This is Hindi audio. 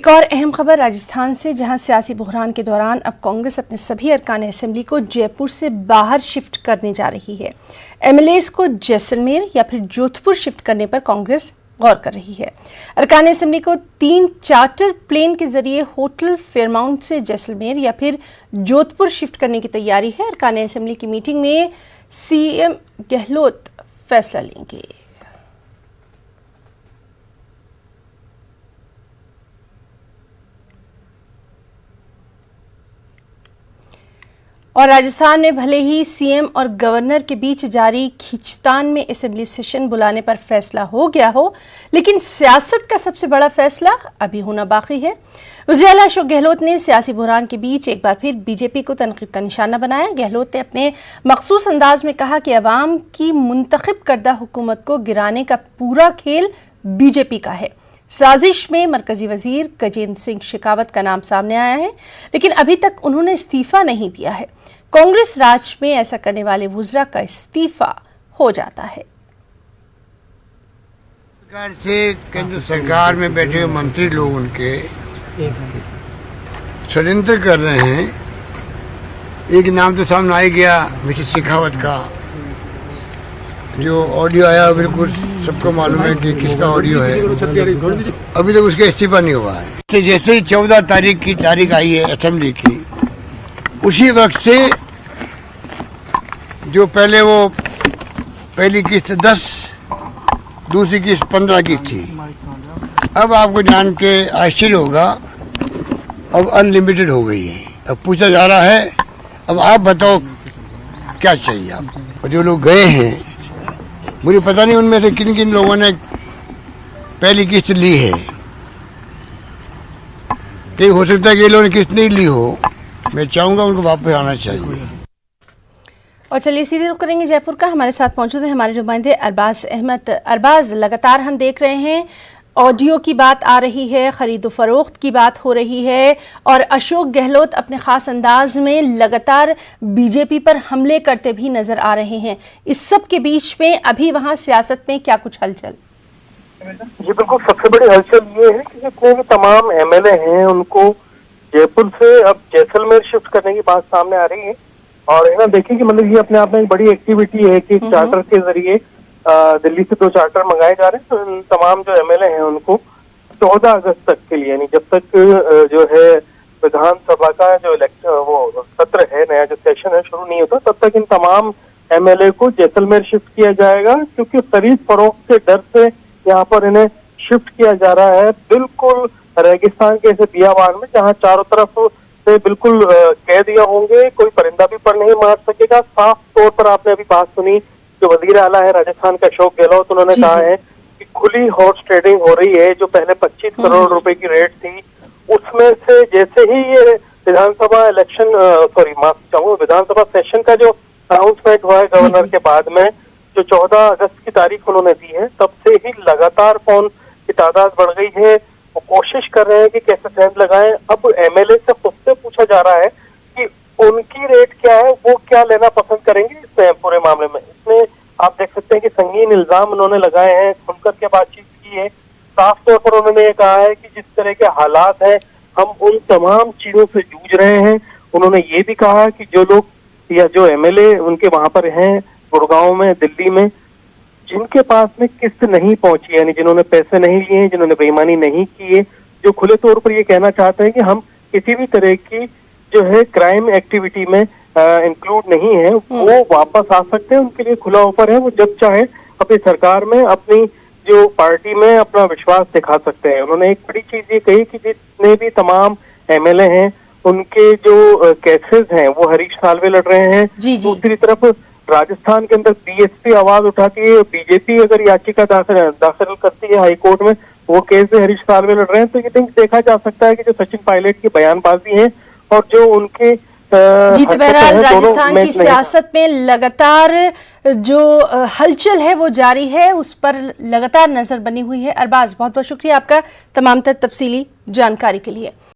एक और अहम खबर राजस्थान से, जहां सियासी बहरान के दौरान अब कांग्रेस अपने सभी अरकान असेंबली को जयपुर से बाहर शिफ्ट करने जा रही है। एमएलएज को जैसलमेर या फिर जोधपुर शिफ्ट करने पर कांग्रेस गौर कर रही है। अरकान असेंबली को 3 चार्टर प्लेन के जरिए होटल फेयरमाउंट से जैसलमेर या फिर जोधपुर शिफ्ट करने की तैयारी है। अरकान असेंबली की मीटिंग में सीएम गहलोत फैसला लेंगे। और राजस्थान में भले ही सीएम और गवर्नर के बीच जारी खींचतान में असेंबली सेशन बुलाने पर फैसला हो गया हो, लेकिन सियासत का सबसे बड़ा फैसला अभी होना बाकी है। वज़ीर आला अशोक गहलोत ने सियासी बहरान के बीच एक बार फिर बीजेपी को तनकीद का निशाना बनाया। गहलोत ने अपने मखसूस अंदाज में कहा कि अवाम की मुंतखब करदा हुकूमत को गिराने का पूरा खेल बीजेपी का है। साजिश में मरकजी वजीर गजेंद्र सिंह शेखावत का नाम सामने आया है, लेकिन अभी तक उन्होंने इस्तीफा नहीं दिया है। कांग्रेस राज में ऐसा करने वाले वुज़रा का इस्तीफा हो जाता है। सरकार से केंद्र सरकार में बैठे हुए मंत्री लोग उनके षड्यंत्र कर रहे हैं। एक नाम तो सामने आ गया मिस्टर शेखावत का, जो ऑडियो आया बिल्कुल सबको मालूम है कि किसका ऑडियो है। अभी तक उसका इस्तीफा नहीं हुआ है। जैसे ही 14 तारीख की तारीख आई है असेंबली की, उसी वक्त से जो पहले वो पहली किस्त 10, दूसरी किस्त 15 की थी, अब आपको जान के आश्चर्य होगा, अब अनलिमिटेड हो गई है। अब पूछा जा रहा है, अब आप बताओ क्या चाहिए आप। और जो लोग गए हैं, मुझे पता नहीं उनमें से किन किन लोगों ने पहली किस्त ली है। कहीं हो सकता है कि लोगों ने किस्त नहीं ली हो। मैं चाहूंगा उनको वापस आना चाहिए। और चलिए सीधे रुख करेंगे जयपुर का। हमारे साथ मौजूद है हमारे नुमाइंदे अरबाज अहमद। अरबाज, लगातार हम देख रहे हैं ऑडियो की बात आ रही है, खरीदो फरोख्त की बात हो रही है, और अशोक गहलोत अपने खास अंदाज में लगातार बीजेपी पर हमले करते भी नजर आ रहे हैं। इस सब के बीच में अभी वहां सियासत में क्या कुछ हलचल? जी बिल्कुल, सबसे बड़ी हलचल ये है कि जितने भी तमाम एमएलए हैं उनको जयपुर से अब जैसलमेर शिफ्ट करने की बात सामने आ रही है। और है ना, देखिए कि मतलब ये अपने आप में एक बड़ी एक्टिविटी है कि चार्टर के जरिए दिल्ली से 2 चार्टर मंगाए जा रहे हैं। तो तमाम जो एमएलए हैं उनको 14 अगस्त तक के लिए, यानी जब तक जो है विधानसभा का जो वो सत्र है, नया जो सेशन है शुरू नहीं होता, तब तक इन तमाम एमएलए को जैसलमेर शिफ्ट किया जाएगा। क्योंकि खरीद फरोख्त के डर से यहाँ पर इन्हें शिफ्ट किया जा रहा है, बिल्कुल रेगिस्तान के ऐसे बियाबान में, जहाँ चारों तरफ से बिल्कुल कह दिया होंगे, कोई परिंदा भी पर नहीं मार सकेगा। साफ तौर पर आपने अभी बात सुनी, जो वजीर आला है राजस्थान का अशोक गहलोत, उन्होंने कहा है कि खुली हॉर्स ट्रेडिंग हो रही है। जो पहले 25 करोड़ रुपए की रेट थी, उसमें से जैसे ही ये विधानसभा इलेक्शन विधानसभा सेशन का जो अनाउंसमेंट हुआ है गवर्नर के बाद में, जो 14 अगस्त की तारीख उन्होंने दी है, तब से ही लगातार फोन की तादाद बढ़ गई है। वो कोशिश कर रहे हैं कि कैसे सेंध लगाएं। अब एमएलए से खुद से पूछा जा रहा है कि उनकी रेट क्या है, वो क्या लेना पसंद करेंगे इस पूरे मामले में। इसमें आप देख सकते हैं कि संगीन इल्जाम उन्होंने लगाए हैं, खुलकर के बातचीत की है। साफ तौर पर उन्होंने ये कहा है कि जिस तरह के हालात हैं, हम उन तमाम चीजों से जूझ रहे हैं। उन्होंने ये भी कहा कि जो लोग या जो एमएलए उनके वहां पर हैं, गुड़गांव में, दिल्ली में, जिनके पास में किस्त नहीं पहुंची, यानी जिन्होंने पैसे नहीं लिए, जिन्होंने बेईमानी नहीं की है, जो खुले तौर पर ये कहना चाहते हैं कि हम किसी भी तरह की जो है क्राइम एक्टिविटी में इंक्लूड नहीं है, वो वापस आ सकते हैं। उनके लिए खुला ऑफर है, वो जब चाहे अपनी सरकार में, अपनी जो पार्टी में अपना विश्वास दिखा सकते हैं। उन्होंने एक बड़ी चीज ये कही कि जितने भी तमाम एमएलए हैं उनके जो केसेस हैं वो हरीश साल्वे लड़ रहे हैं। दूसरी तरफ राजस्थान के अंदर बीएसपी आवाज उठाती है, बीजेपी अगर याचिका दाखिल करती है हाईकोर्ट में, वो केस से हरीश साल्वे लड़ रहे हैं। तो ये देखा जा सकता है कि जो सचिन पायलट की बयानबाजी है और जो उनके जी, तो बहरहाल राजस्थान की सियासत में लगातार जो हलचल है वो जारी है, उस पर लगातार नजर बनी हुई है। अरबाज, बहुत बहुत शुक्रिया आपका तमाम तफसीली जानकारी के लिए।